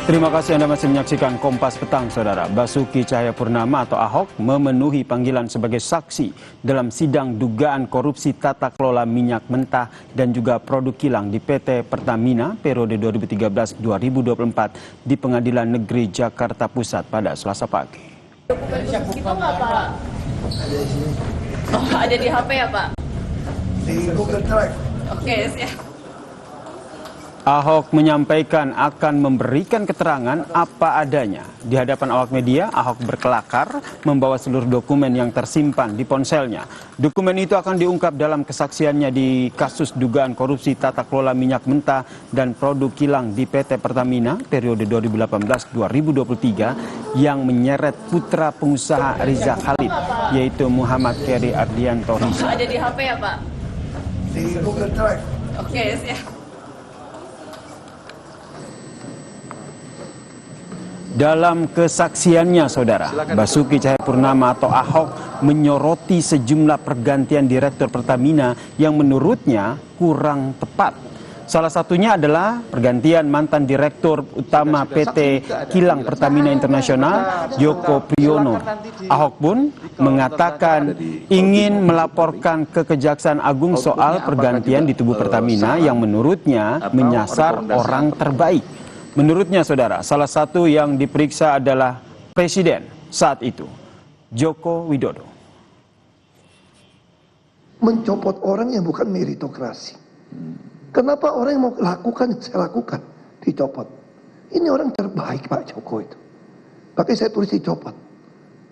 Terima kasih Anda masih menyaksikan Kompas Petang, Saudara. Basuki Cahayapurnama atau Ahok memenuhi panggilan sebagai saksi dalam sidang dugaan korupsi tata kelola minyak mentah dan juga produk kilang di PT Pertamina periode 2013-2024 di Pengadilan Negeri Jakarta Pusat pada Selasa pagi. Dokumen khusus itu nggak, Pak? Oh, ada di HP ya, Pak? Di Google Drive. Oke, siap. Ahok menyampaikan akan memberikan keterangan apa adanya. Di hadapan awak media, Ahok berkelakar membawa seluruh dokumen yang tersimpan di ponselnya. Dokumen itu akan diungkap dalam kesaksiannya di kasus dugaan korupsi tata kelola minyak mentah dan produk kilang di PT Pertamina periode 2018-2023 yang menyeret putra pengusaha Riza Khalid, yaitu Muhammad Keri Ardianto Riza. Ada di HP ya, Pak? Di Google Drive. Oke, siap. Dalam kesaksiannya, Saudara, Basuki Cahayapurnama atau Ahok menyoroti sejumlah pergantian direktur Pertamina yang menurutnya kurang tepat. Salah satunya adalah pergantian mantan Direktur Utama PT Kilang Pertamina Internasional, Joko Priyono. Ahok pun mengatakan ingin melaporkan ke Kejaksaan Agung soal pergantian di tubuh Pertamina yang menurutnya menyasar orang terbaik. Menurutnya, Saudara, salah satu yang diperiksa adalah Presiden saat itu, Joko Widodo. Mencopot orang yang bukan meritokrasi. Kenapa orang yang mau lakukan, saya lakukan, dicopot. Ini orang terbaik Pak Joko itu. Makanya saya tulis dicopot.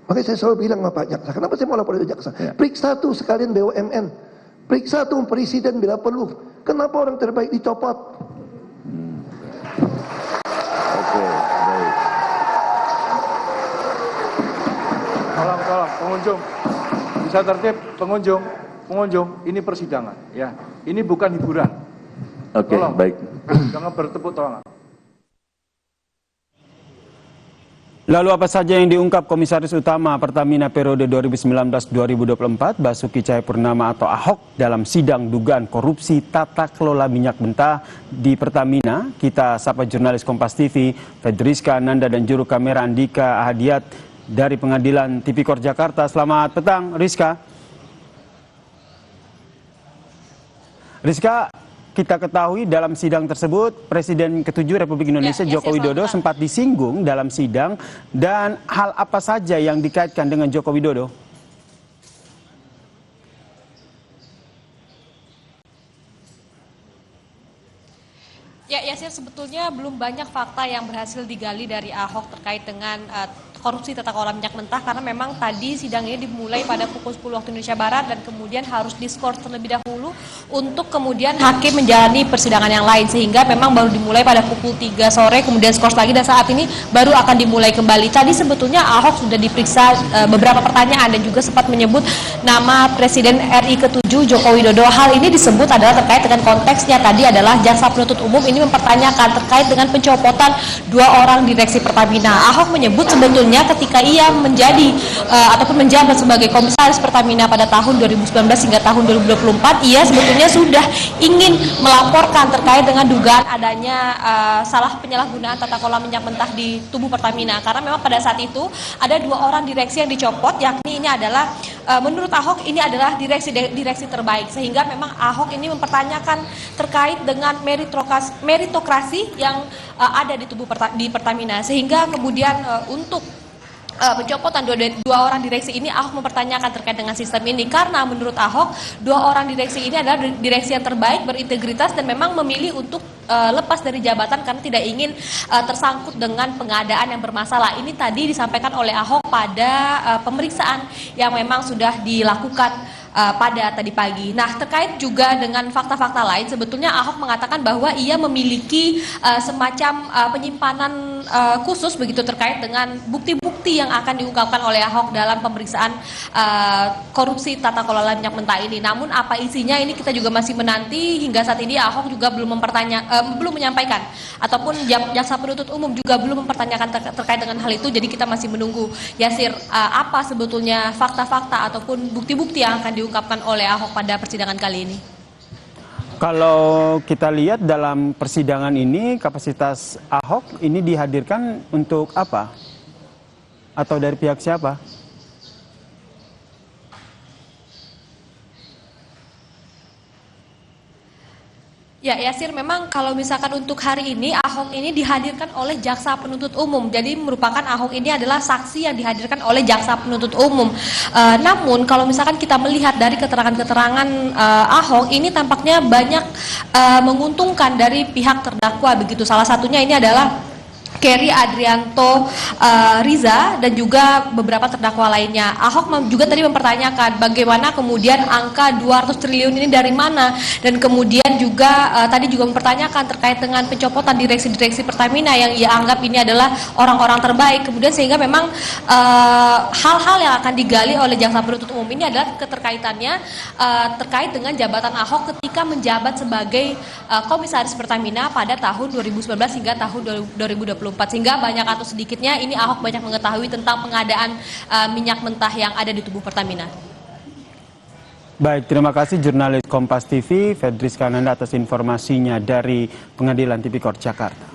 Makanya saya selalu bilang sama Pak Jaksa, kenapa saya mau lapor ke Jaksa? Periksa tuh sekalian BUMN. Periksa tuh Presiden bila perlu. Kenapa orang terbaik dicopot? Oke, baik. Tolong, pengunjung. Bisa tertib, pengunjung, ini persidangan, ya. Ini bukan hiburan. Oke, baik. Jangan bertepuk tangan. Lalu apa saja yang diungkap Komisaris Utama Pertamina periode 2019-2024 Basuki Cahayapurnama atau Ahok dalam sidang dugaan korupsi tata kelola minyak mentah di Pertamina? Kita sapa jurnalis Kompas TV Fedriska Nanda dan juru kamera Andika Ahadiat dari Pengadilan Tipikor Jakarta. Selamat petang, Rizka. Rizka, kita ketahui dalam sidang tersebut Presiden ke-7 Republik Indonesia Joko Widodo sempat disinggung dalam sidang, dan hal apa saja yang dikaitkan dengan Joko Widodo? Ya, Yasir, sebetulnya belum banyak fakta yang berhasil digali dari Ahok terkait dengan korupsi tata kelola minyak mentah, karena memang tadi sidang ini dimulai pada pukul 10 waktu Indonesia Barat dan kemudian harus diskors terlebih dahulu untuk kemudian hakim menjalani persidangan yang lain, sehingga memang baru dimulai pada pukul 3 sore kemudian skors lagi dan saat ini baru akan dimulai kembali. Tadi sebetulnya Ahok sudah diperiksa beberapa pertanyaan dan juga sempat menyebut nama Presiden RI ke-7 Joko Widodo. Hal ini disebut adalah terkait dengan konteksnya tadi adalah jaksa penuntut umum ini mempertanyakan terkait dengan pencopotan 2 orang direksi Pertamina. Ahok menyebut sebetulnya ketika ia menjadi ataupun menjabat sebagai komisaris Pertamina pada tahun 2019 hingga tahun 2024, ia sebetulnya sudah ingin melaporkan terkait dengan dugaan adanya salah penyalahgunaan tata kelola minyak mentah di tubuh Pertamina, karena memang pada saat itu ada 2 orang direksi yang dicopot, yakni ini adalah menurut Ahok ini adalah direksi terbaik, sehingga memang Ahok ini mempertanyakan terkait dengan meritokrasi yang ada di tubuh Pertamina, sehingga kemudian untuk pencopotan 2 orang direksi ini Ahok mempertanyakan terkait dengan sistem ini, karena menurut Ahok 2 orang direksi ini adalah direksi yang terbaik, berintegritas dan memang memilih untuk lepas dari jabatan karena tidak ingin tersangkut dengan pengadaan yang bermasalah. Ini tadi disampaikan oleh Ahok pada pemeriksaan yang memang sudah dilakukan pada tadi pagi. Nah, terkait juga dengan fakta-fakta lain, sebetulnya Ahok mengatakan bahwa ia memiliki semacam penyimpanan khusus begitu terkait dengan bukti-bukti yang akan diungkapkan oleh Ahok dalam pemeriksaan korupsi tata kelola minyak mentah ini. Namun apa isinya ini kita juga masih menanti. Hingga saat ini Ahok juga belum menyampaikan ataupun jaksa penuntut umum juga belum mempertanyakan terkait dengan hal itu. Jadi kita masih menunggu, Yasir, apa sebetulnya fakta-fakta ataupun bukti-bukti yang akan diungkapkan oleh Ahok pada persidangan kali ini. Kalau kita lihat dalam persidangan ini, kapasitas Ahok ini dihadirkan untuk apa? Atau dari pihak siapa? Ya, Yasir, memang kalau misalkan untuk hari ini Ahok ini dihadirkan oleh jaksa penuntut umum. Jadi merupakan Ahok ini adalah saksi yang dihadirkan oleh jaksa penuntut umum. Namun kalau misalkan kita melihat dari keterangan-keterangan Ahok ini tampaknya banyak menguntungkan dari pihak terdakwa begitu. Salah satunya ini adalah Kerry Adrianto Riza dan juga beberapa terdakwa lainnya. Ahok juga tadi mempertanyakan bagaimana kemudian angka 200 triliun ini dari mana, dan kemudian juga tadi juga mempertanyakan terkait dengan pencopotan direksi-direksi Pertamina yang ia anggap ini adalah orang-orang terbaik. Kemudian sehingga memang hal-hal yang akan digali oleh jaksa penuntut umum ini adalah keterkaitannya terkait dengan jabatan Ahok ketika menjabat sebagai komisaris Pertamina pada tahun 2019 hingga tahun 2024. Sehingga banyak atau sedikitnya ini Ahok banyak mengetahui tentang pengadaan minyak mentah yang ada di tubuh Pertamina. Baik, terima kasih jurnalis Kompas TV, Fedris Kananda atas informasinya dari Pengadilan Tipikor Jakarta.